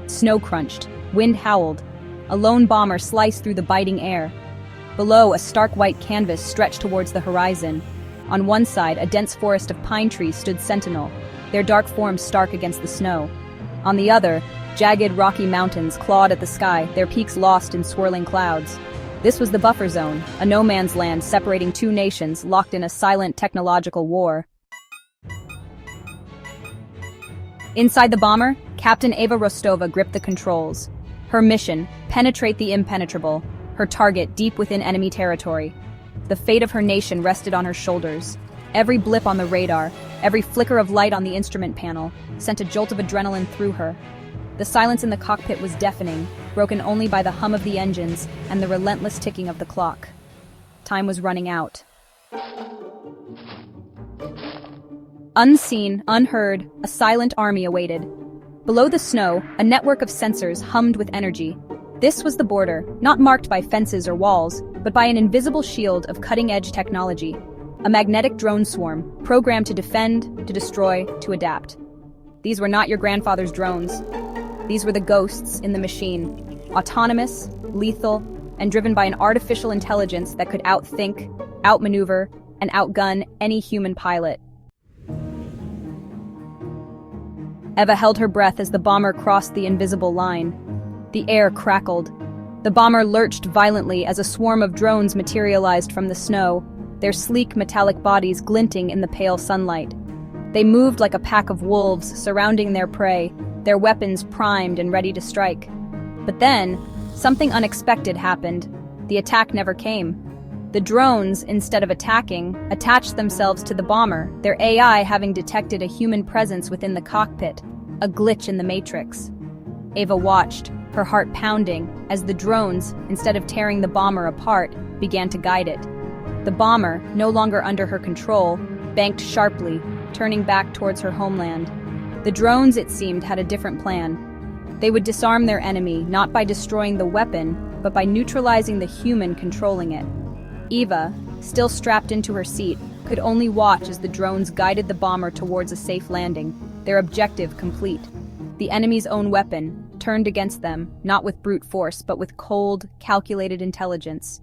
Snow crunched, wind howled. A lone bomber sliced through the biting air. Below, a stark white canvas stretched towards the horizon. On one side, a dense forest of pine trees stood sentinel, their dark forms stark against the snow. On the other, jagged rocky mountains clawed at the sky, their peaks lost in swirling clouds. This was the buffer zone, a no-man's land separating two nations locked in a silent technological war. Inside the bomber, Captain Ava Rostova gripped the controls. Her mission, penetrate the impenetrable, her target deep within enemy territory. The fate of her nation rested on her shoulders. Every blip on the radar, every flicker of light on the instrument panel, sent a jolt of adrenaline through her. The silence in the cockpit was deafening, broken only by the hum of the engines and the relentless ticking of the clock. Time was running out. Unseen, unheard, a silent army awaited. Below the snow, a network of sensors hummed with energy. This was the border, not marked by fences or walls, but by an invisible shield of cutting-edge technology. A magnetic drone swarm, programmed to defend, to destroy, to adapt. These were not your grandfather's drones. These were the ghosts in the machine, autonomous, lethal, and driven by an artificial intelligence that could outthink, outmaneuver, and outgun any human pilot. Eva held her breath as the bomber crossed the invisible line. The air crackled. The bomber lurched violently as a swarm of drones materialized from the snow, their sleek metallic bodies glinting in the pale sunlight. They moved like a pack of wolves surrounding their prey, their weapons primed and ready to strike. But then, something unexpected happened. The attack never came. The drones, instead of attacking, attached themselves to the bomber, their AI having detected a human presence within the cockpit, a glitch in the matrix. Ava watched, her heart pounding, as the drones, instead of tearing the bomber apart, began to guide it. The bomber, no longer under her control, banked sharply, turning back towards her homeland. The drones, it seemed, had a different plan. They would disarm their enemy, not by destroying the weapon, but by neutralizing the human controlling it. Eva, still strapped into her seat, could only watch as the drones guided the bomber towards a safe landing, their objective complete. The enemy's own weapon, turned against them, not with brute force, but with cold, calculated intelligence.